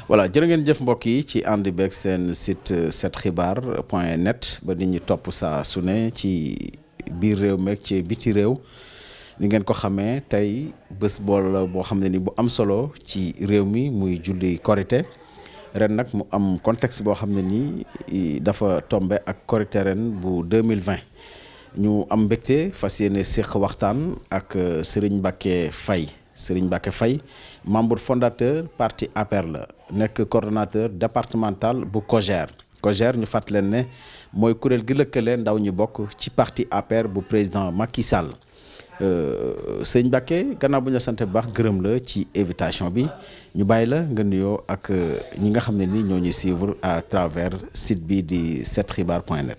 voilà jërë ngeen jëf mbokk yi ci ànd beeg seen site 7xibaar.net ba nit ñi topp saa su ne ci biir réew meeg ci biti réew ni ngeen ko xamee tey bés bool boo xam ne ni bu am solo ci réew mi muy julli korité ren nag mu am contexte boo xam ne nii dafa tombe ak korité ren bu 2020 ñu am mbégte fas yéene séq waxtaan ak Serigne Mbacké Faye membre fondateur parti APR la nekk coordonnateur départemental bu COJER ñu fàttali leen ne mooy kuréel gi lëkkale ndaw ñi bokk ci parti APR bu président Macky Sall sëñ Mbacké gannaaw bu ñu la sant bu baax gërëm la ci invitation bi ñu bàyyi la nga nuyoo ak ñi nga xam ne ni ñoo ñuy suivre à travers site bi di 7xibaar.net.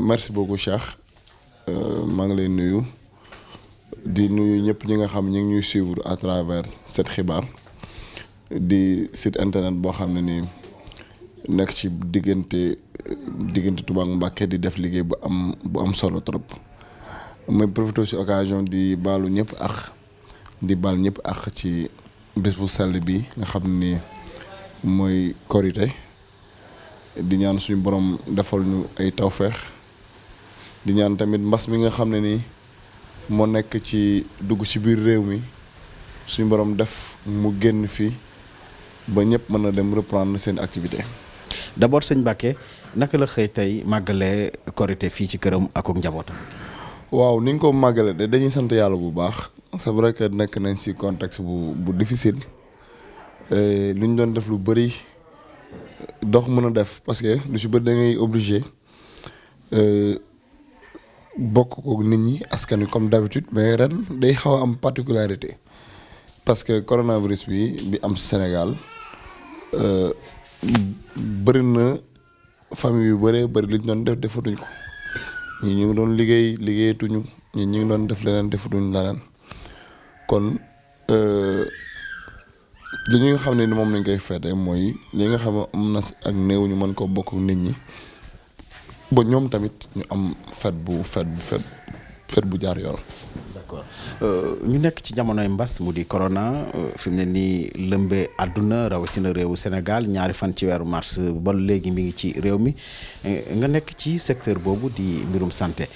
Merci beaucoup Cheikh maa ngi lay nuyu. di nuyu ñëpp ñi nga xam ñu ngi ñuy suivre à travers 7xibaar di site internet boo xam ne nii nekk ci diggante Touba ak Mbacké di def liggéey bu am solo trop may profité ci occasion di baalu ñëpp ak di baal ñëpp ak ci bés bu sell bi nga xam ni mooy korité di ñaan suñu borom defal ñu ay tawfeex di ñaan tamit mbas mi nga xam ne nii moo nekk ci dugg ci biir réew mi suñu borom def mu génn fii ba ñëpp mën na dem reprendre seen activité. d'abord sëñ Mbacké naka la xëy tey màggalee korité fii ci këram ak njabootam. waaw ni ñu ko màggalee de dañuy sant yàlla bu baax c'est vrai que nekk nañ ci contexte bu difficile lu ñu doon def lu bëri dox mën a def parce que lu ci bëri da ngay obligé. bokk ko nit ñi askan wi comme d'habitude mais ren day xaw a am particularité parce que coronavirus bi am Sénégal bëri na famille yu bëree bëri li ñu doon def defatuñ ko ñii ñu ngi doon liggéeyatuñu ñii ñu ngi doon def leneen defatuñ leneen kon li ñu nga xam ne ni moom lañ koy feete mooy li nga xam ne am na ak néew ñu mën koo bokk nit ñi. ba ñoom tamit ñu am fête bu jaar yoon. d'accord ñu nekk ci jamonoy mbas mu di corona fi mu ne nii lëmbee àdduna rawatina réewu Sénégal ñaari fan ci weeru mars ba léegi mi ngi ci réew mi nga nekk ci secteur boobu di mbirum santé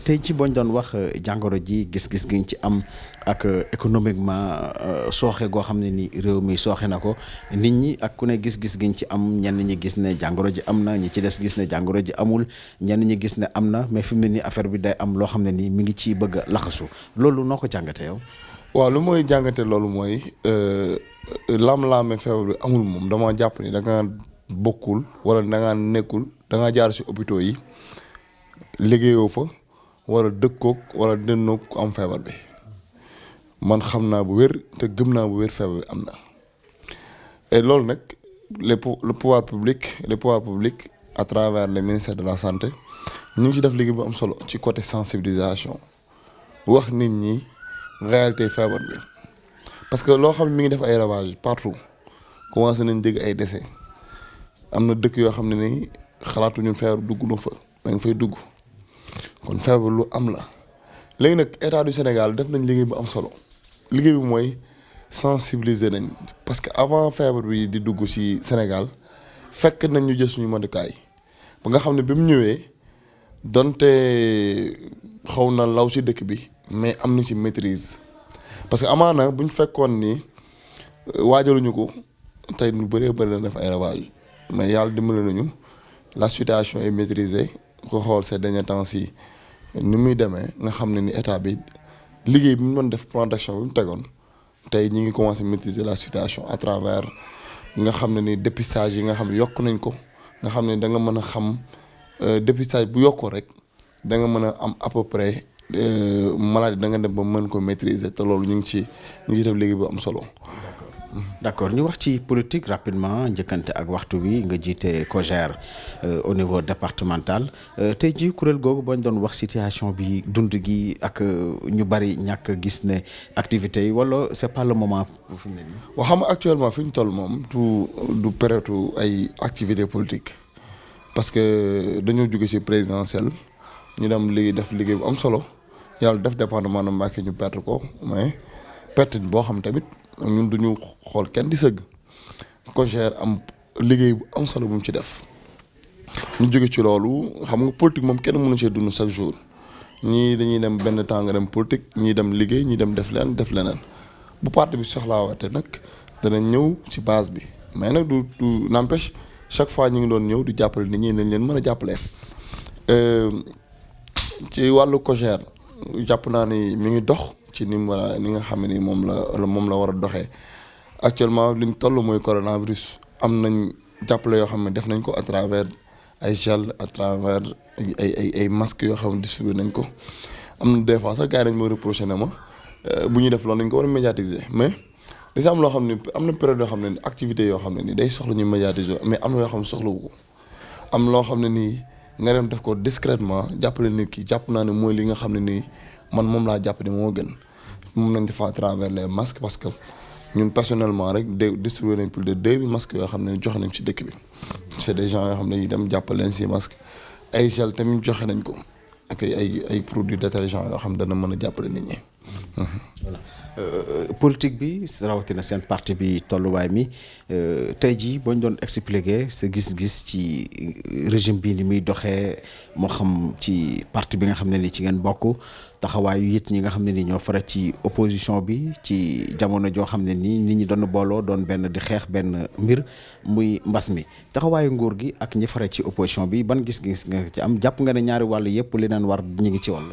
tey ci boo ñu doon wax jàngoro ji gis-gis gi ci am ak économiquement sooxe goo xam ne ni réew mi sooxe na ko nit ñi ak ku ne gis-gis giñ ci am ñenn ñi gis ne jàngoro ji am na ñi ci des gis ne jàngoro ji amul ñenn ñi gis ne am na mais fi mu ne nii affaire bi day am loo xam ne nii mi ngi ci bëgg a laxasu loolu noo ko jàngatee yow. waaw lu mooy jàngate loolu mooy lam-laame feebar bi amul moom dama jàpp ni da nga bokkul wala da nga nekkul da nga jaar ci hôpitaux yi liggéeyoo fa wala dëkkoog wala dënnoog ku am feebar bi man xam naa bu wér te gëm naa bu wér feebar bi am na et loolu nag le pouvoir public à travers le ministère de la santé ñu ngi ci def liggéey bu am solo ci côté sensibilisation wax nit ñi réalité feebar bi parce que loo xam ne mi ngi def ay ravages partout commencé nañ dégg ay décès am na dëkk yoo xam ne ni xalaatuñu feebar dugg na fa da nga fay dugg kon feebar lu am la léegi nag état du Sénégal def nañ liggéey bu am solo liggéey bi mooy sensibiliser nañ parce que avant feebar bi di dugg ci Sénégal fekk nañ ñu jël suñu matukaay ba nga xam ne bi mu ñëwee donte xaw na law ci dëkk bi mais am na ci maîtrise parce que amaana bu ñu fekkoon ni waajaluñu ko tey lu bëree bëri na def ay ravage mais yàlla dimbali nañu la situation est maîtrisée ko xool ces derniers temps ci ni muy demee nga xam ne ni état bi liggéey bi mu doon def plan d'action bi mu tegoon tey ñi ngi commencé maîtriser la situation à travers nga xam ne ni dépistage yi nga xam ne yokk nañ ko nga xam ne da nga mën a xam dépistage bu yokkoo rek da nga mën a am à peu près maladie da nga dem ba mën ko maîtriser te loolu ñu ngi ci def liggéey bu am solo. d'accord ñu wax ci politique rapidement njëkkante ak waxtu bi nga jiite COJER au niveau départemental tey jii kuréel googu boo ñu doon wax situation bi dund gi ak ñu bari ñàkk gis ne activités yi wala c'est pas le moment fi mu ne nii. waaw xam nga actuellement fi ñu toll moom du période ay activités politiques parce que dañoo jóge ci présidentielle ñu dem léegi def liggéey bu am solo yàlla def département de Mbacké ñu perte ko mais perte boo xam tamit. ñun duñu xool kenn di sëgg COJER am liggéey bu am solo bu mu ci def. ñu jóge ci loolu xam nga politique moom kenn mënu cee dund chaque jour ñii dañuy dem benn temps nga dem politique ñii dem liggéey ñii dem def leneen bu parti bi soxlaawaate nag danañ ñëw ci base bi mais nag du n'empêche chaque fois ñu ngi doon ñëw di jàppale nit ñi nañ leen mën a jàppale. ci wàllu COJER jàpp naa ni mi ngi dox ci ni nga xam ne ni moom la war a doxee actuellement li ñu toll mooy coronavirus am nañ jàppale yoo xam ne def nañ ko à travers ay gel à travers ay masques yoo xam ne distribué nañ ko am na des fois sax gars yi dañ ma reproché ne ma bu ñuy def loolu dañ ko war a médiatiser mais dafa am loo xam ne am na période yoo xam ne ni activités yoo xam ne ni day soxla ñu médiatiser mais am na yoo xam ne soxlawu ko am loo xam ne nii nga dem def ko discrètement jàppale nit ki jàpp naa ne mooy li nga xam ne nii man moom laa jàpp ne moo gën moom nañ def à travers les masques parce que ñun personnellement rek distribué nañ plus de 2000 masques yoo xam ne joxe nañ ci dëkk bi c'est des gens yoo xam ne ñu dem jàppale leen si masque ay gel tamit joxe nañ ko ak ay produits détergents yoo xam ne dana mën a jàppale nit ñi. voilà politique bi rawatina seen parti bi tolluwaay mi tey jii boo ñu doon expliquer sa gis-gis ci régime bi ni muy doxee moo xam ci parti bi nga xam ne ni ci ngeen bokk taxawaayu it ñi nga xam ne ni ñoo fara ci opposition bi ci jamono joo xam ne nii nit ñi doon booloo doon benn di xeex benn mbir muy mbas mi taxawaayu nguur gi ak ñi fara ci opposition bi ban gis-gis nga ci am jàpp nga ne ñaari wàll yëpp li leen war ñu ngi ci wàll.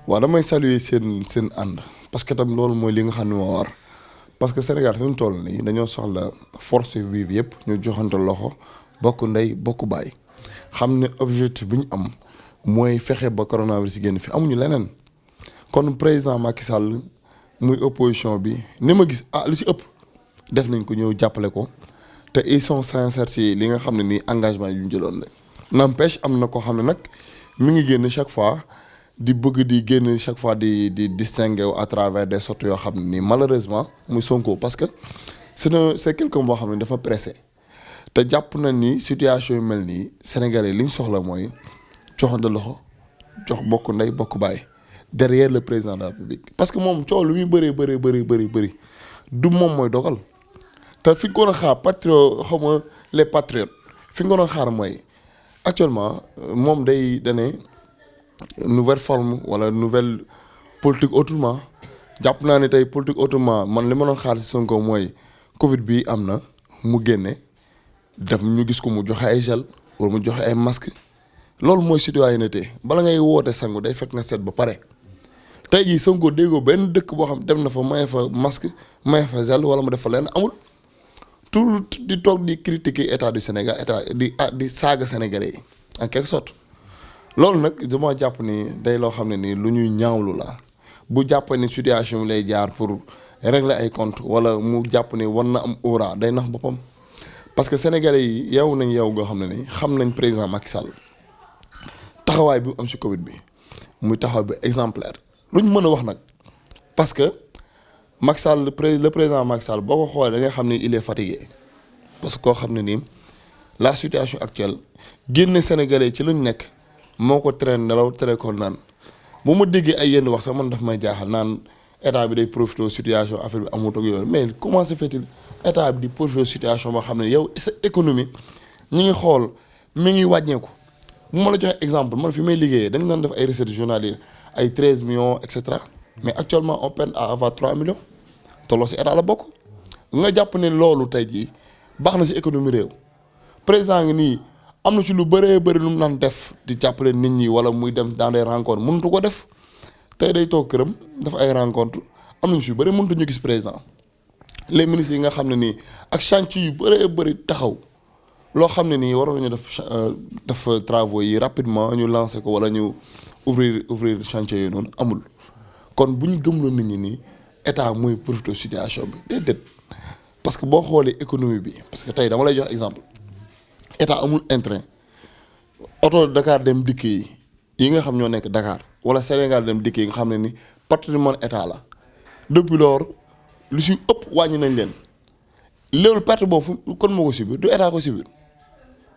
waaw damay saluer seen ànd parce que tam loolu mooy li nga xam ne moo war parce que Sénégal fi mu toll nii dañoo soxla force vive yëpp ñu joxante loxo bokk ndey bokk baay xam ne objectif bi ñu am mooy fexe ba coronavirus génn fi amuñu leneen kon président Macky Sall muy opposition bi ni ma gis li ci ëpp def nañ ko ñëw jàppale ko te ils sont sincères ci li nga xam ne nii engagement yu ñu jëloon la n'empêche am na koo xam ne nag mi ngi génn chaque fois. di bëgg di génn chaque fois di distinguer à travers des sortes yoo xam ne nii malheureusement muy Sonko parce que c'est quelqu'un boo xam ne dafa pressé te jàpp na ni situation yu mel nii Sénégalais li ñu soxla mooy joxante loxo jox bokk ndey bokk baay derrière le président de la République parce que moom coow lu muy bëri du moom mooy dogal te fi nga ko doon xaar xaw ma les patriotes fi nga ko doon xaar mooy actuellement moom dane nouvelle forme wala nouvelle politique autrement jàpp naa ne tey politique autrement man li ma doon xaar si Sonko mooy Covid bi am na mu génne def ñu gis ko mu joxe ay gel wala mu joxe ay masque loolu mooy citoyenneté bala ngay woote sangu day fekk na seet ba pare tey jii Sonko déggoo benn dëkk boo xam dem na fa maye fa masque maye fa gel wala mu def fa leen amul tout di toog di critiquer état du Sénégal état di saaga sénégalais yi en quelque sorte. loolu nag dama jàpp ni day loo xam ne nii lu ñuy ñaawlu la bu jàpp ni situation lay jaar pour régler ay compte wala mu jàpp ni war na am aura day nax boppam parce que sénégalais yi yow nañ yow goo xam ne ni xam nañ président Macky Sall taxawaay bi mu am ci Covid bi muy taxawaay bi exemplaire lu ñu mën a wax nag parce que Macky Sall le président Macky Sall boo ko xoolee da ngay xam ni il est fatigué parce que koo xam ne nii la situation actuelle génne sénégalais ci luñ nekk. moo ko traîne nelaw tere ko naan bu ma déggee ay yenn wax sax man daf may jaaxal naan état bi day profité situation affaire bi amut ak yooyu mais comment se fait-il état bi di profité situation boo xam ne yow sa économie ñu ngi xool mi ngi wàññeeku bu ma la joxee exemple man fi may liggéeyee dañ doon def ay recettes journalières ay 13 millions et cetera mais actuellement on peine à avoir 3 millions tolloo si état la bokk nga jàpp ne loolu tey jii baax na si économie réew président ngi nii. am na ci lu bëree bëri lu mu naan def di jàppale nit ñi wala muy dem dans des rencontres mënutu ko def tey day toog këram def ay rencontres am nañu si yu bëri mënutu ñu gis président les ministres yi nga xam ne nii ak chantier yu bëree bëri taxaw loo xam ne nii waroon nañu def travaux yi rapidement ñu lancer ko wala ñu ouvrir chantier yooyu noonu amul kon bu ñu gëmloon nit ñi nii état mooy profité situation bi déedéet parce que boo xoolee économie bi parce que tey dama lay jox exemple. état amul intérêt oto Dakar dem dikk yi nga xam ñoo nekk Dakar wala Sénégal dem dikk yi nga xam ne ni patrimoine état la depuis lors lu si ëpp wàññi nañ leen loolu perte boobu kon moo ko subir du état ko subir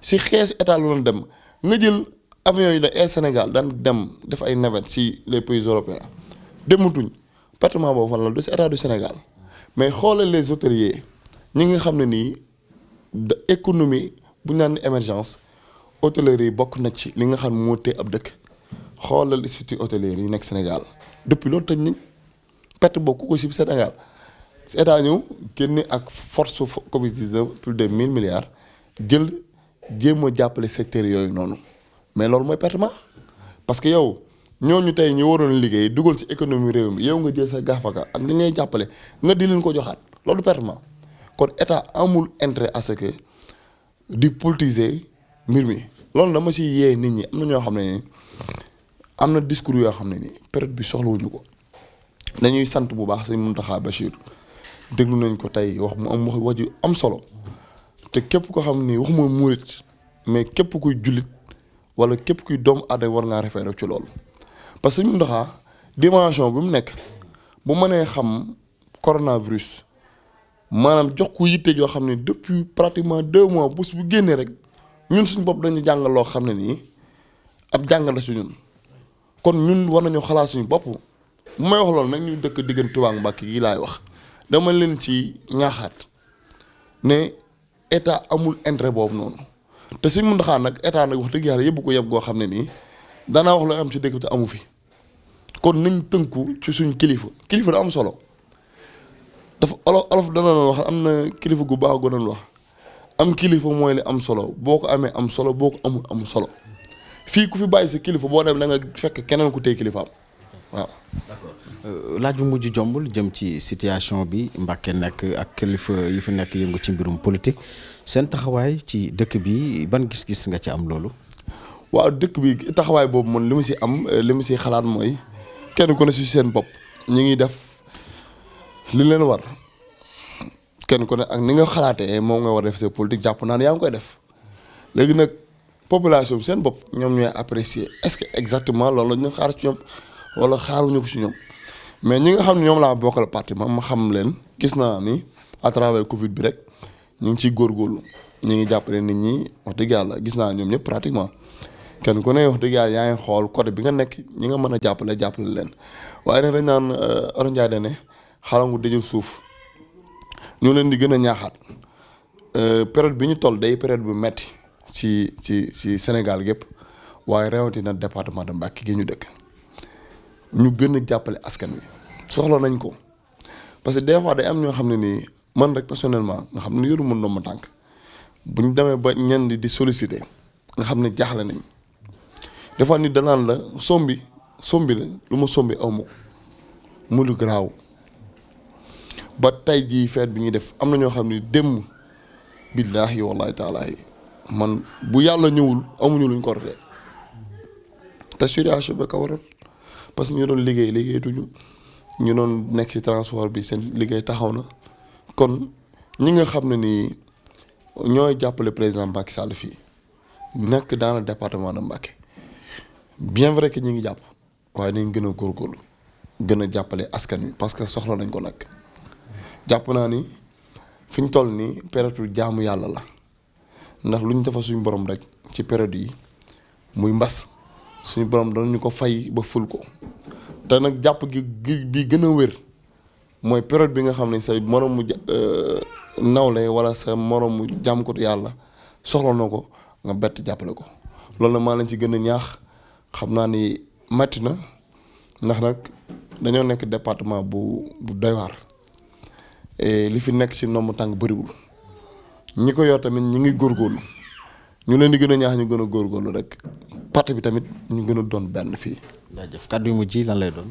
si xeesu état la doon dem nga jël avion yi da Air Sénégal daan dem def ay navette si les pays européens dematuñ boobu fan la du si état du Sénégal mais xoolal les hôteliers ñi nga xam ne nii de économie bu ñu naan émergence hôtellerie yi bokk na ci li nga xam moo tee ab dëkk xoolal institut hôtelier yi nekk Sénégal depuis loolu tëj nañ perte boobu ku ko si Sénégal état ñëw génne ak force Covid 19 plus de 1000 milliards jël jéem a jàppale secteur yooyu noonu mais loolu mooy pertement parce que yow ñooñu tey ñu waroon liggéey dugal ci économie réew mi yow nga jël sa gafaka ak li ngay jàppale nga di leen ko joxaat loolu pertement kon état amul intérêt à ce que di politiser mbir mi loolu dama si yee nit ñi am na ñoo xam ne ni am na discours yoo xam ne ni période bi soxlawuñu ko dañuy sant bu baax sëñ Mountakha Bachir déglu nañ ko tey wax mu am wax ju am solo te képp ko xam ni waxuma murit mais képp kuy jullit wala képp kuy doomu aadama war ngaa référé ci loolu parce que sëñ Mountakha dimension bi mu nekk bu mënee xam coronavirus maanaam jox ko yitte joo xam ne depuis pratiquement 2 mois bu génnee rek ñun suñu bopp dañu jàngal loo xam ne nii ab jàngal la si ñun kon ñun war nañu xalaat suñu bopp bu may wax loolu nag ñu dëkk diggante Touba ak Mbacké yi laay wax dama leen ci ñaaxaat ne état amul intérêt boobu noonu te suñ Mountakha nag état nag wax dëgg yàlla yëpp ko yëpp goo xam ne nii danaa wax looy am ci dëkk bi te amu fi kon nañ tënku ci suñ kilifa da am solo dafa olof dana doon wax am na kilifa gu baax gu doon wax am kilifa mooy li am solo boo ko amee am solo boo ko amul solo fii ku fi bàyyi sa kilifa boo dem da nga fekk keneen ku tey kilifaam waaw. laaj bu mujj jombul jëm ci situation bi Mbacké nekk ak kilifa yi fi nekk yëngu ci mbirum politique seen taxawaay ci dëkk bi ban gis-gis nga ci am loolu. waaw dëkk bi taxawaay boobu man li mu si am li mu si xalaat mooy kenn ku ne si seen bopp ñu ngi def li leen war kenn ku ne ak ni nga xalaatee moom nga war def sa politique jàpp naa ne yaa ngi koy def léegi nag population bi seen bopp ñoom ñooy apprécier est-ce que exactement loolu la ñu xaar ci ñoom wala xaaruñu ko ci ñoom mais ñi nga xam ne ñoom laa bokkal parti ma xam leen gis naa ni à travers Covid bi rek ñu ngi ciy góorgóorlu ñu ngi jàppale nit ñi wax dëgg yàlla gis naa ñoom ñëpp pratiquement kenn ku ne wax dëgg yàlla yaa ngi xool côté bi nga nekk ñi nga mën a jàppale leen waaye nag dañ naan Olof Ndiaye ne xalangu dëjël suuf ñu leen di gën a ñaaxaat période bi ñu toll day période bu metti ci Sénégal gépp waaye rawatina département de Mbacké gi ñu dëkk ñu gën a jàppale askan wi soxla nañ ko parce que des fois day am ñoo xam ne nii man rek personnellement nga xam ne yoru mën doon ma tànk bu ñu demee ba ñenn di solliciter nga xam ne jaaxle nañ des fois nit danaan la sombi la lu ma sombi aw ma ko mu lu garaaw ba tey jii feet bi ñuy def am na ñoo xam ne démb billaahi wallaahi taalaahi man bu yàlla ñëwul amuñu luñ ko rotee te situation ba ka waral parce que ñu doon liggéeyatuñu ñu doon nekk ci transport bi seen liggéey taxaw na kon ñi nga xam ne nii ñooy jàppale président Macky Sall fii nekk dans le département de Mbacké bien vrai que ñi ngi jàpp waaye nañ gën a góorgóorlu gën a jàppale askan wi parce que soxla nañ ko nag jàpp naa ni fi ñu toll nii période jaamu yàlla la ndax lu ñu defal suñu borom rek ci période yi muy mbas suñu borom danañu ko fay ba ful ko te nag jàpp gi bi gën a wér mooy période bi nga xam ne sa moromu nawle wala sa moromu jàmm ko yàlla soxla na ko nga bett jàppale ko loolu nag maa leen ci gën a ñaax xam naa ni metti na ndax nag dañoo nekk département bu doy waar li fi nekk ci nombre tànk bëriwul ñi ko yor tamit ñu ngi góorgóorlu ñu leen di gën a ñaax ñu gën a góorgóorlu rek parti bi tamit ñu gën a doon benn fii. jaajëf kàddu yu mujj yi lan lay doon.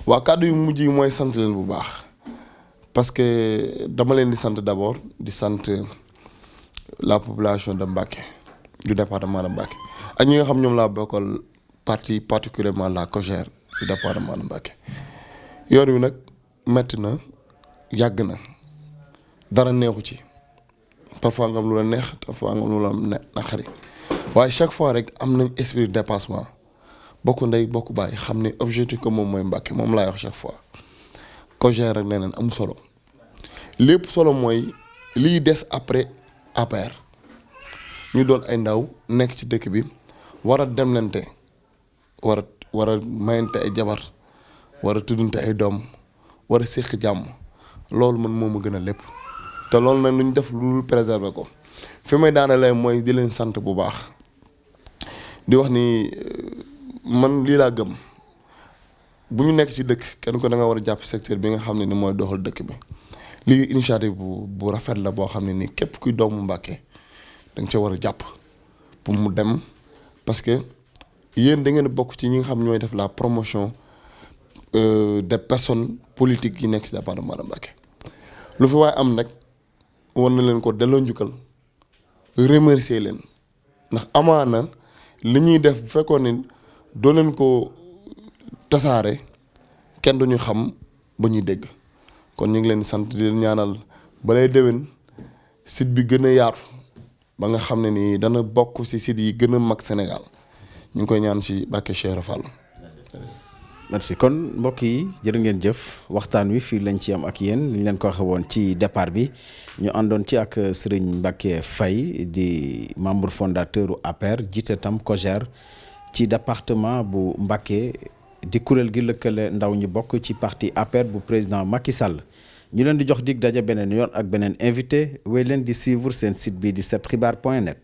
waaw kàddu yu mujj yi mooy sant leen bu baax parce que dama leen di sant d'abord di sant la population de Mbacké du département de Mbacké ak ñi nga xam ñoom laa bokkal parti particulièrement la COJER du département de Mbacké yoon wi nag metti na yàgg na dara neexu ci parfois nga am lu la neex parfois nga am lu la naqari waaye chaque fois rek am nañ esprit de dépassement bokk ndey bokk bàyyi xam ne objectif ko moom mooy Mbacké moom laay wax chaque fois COJER rek nee nañ am solo lépp solo mooy liy des après APR ñu doon ay ndaw nekk ci dëkk bi war a demlante war a mayante ay jabar war a tuddante ay doom war a séq jàmm loolu man moo ma gën a lépp te loolu nag lu ñu def lu préserver ko fi may daanalee mooy di leen sant bu baax di wax ni man lii laa gëm bu ñu nekk ci dëkk kenn ko da nga war a jàpp secteur bi nga xam ne ni mooy doxal dëkk bi lii initiative bu rafet la boo xam ne ni képp kuy doomu Mbàkke da nga ca war a jàpp pour mu dem parce que yéen da ngeen bokk ci ñi nga xam ñooy def la promotion des personnes politiques yi nekk ci département de Mbacké lu fi waaye am nag war na leen ko delloo njukkal remercier leen ndax amaana li ñuy def bu fekkoon ni doo leen ko tasaare kenn duñu xam ba ñuy dégg kon ñu ngi leen di sant di leen ñaanal balay déwén site bi gën a yaatu ba nga xam ne ni dana bokk ci site yi gën a mag Sénégal ñu ngi koy ñaan ci Mbacké Cheikh Fall. merci kon mbokk yi jërë ngeen jëf waxtaan wi fii lañ ci am ak yéen li leen ko waxee woon ci départ bi ñu àndoon ci ak Serigne Mbacké Faye di membre fondateur u APR jiite tam COJER ci département bu Mbacké di kuréel gi lëkkale ndaw ñi bokk ci parti APR bu président Macky Sall ñu leen di jox dig daje beneen yoon ak beneen invité wéy leen di suivre seen site bi di 7xibaar.net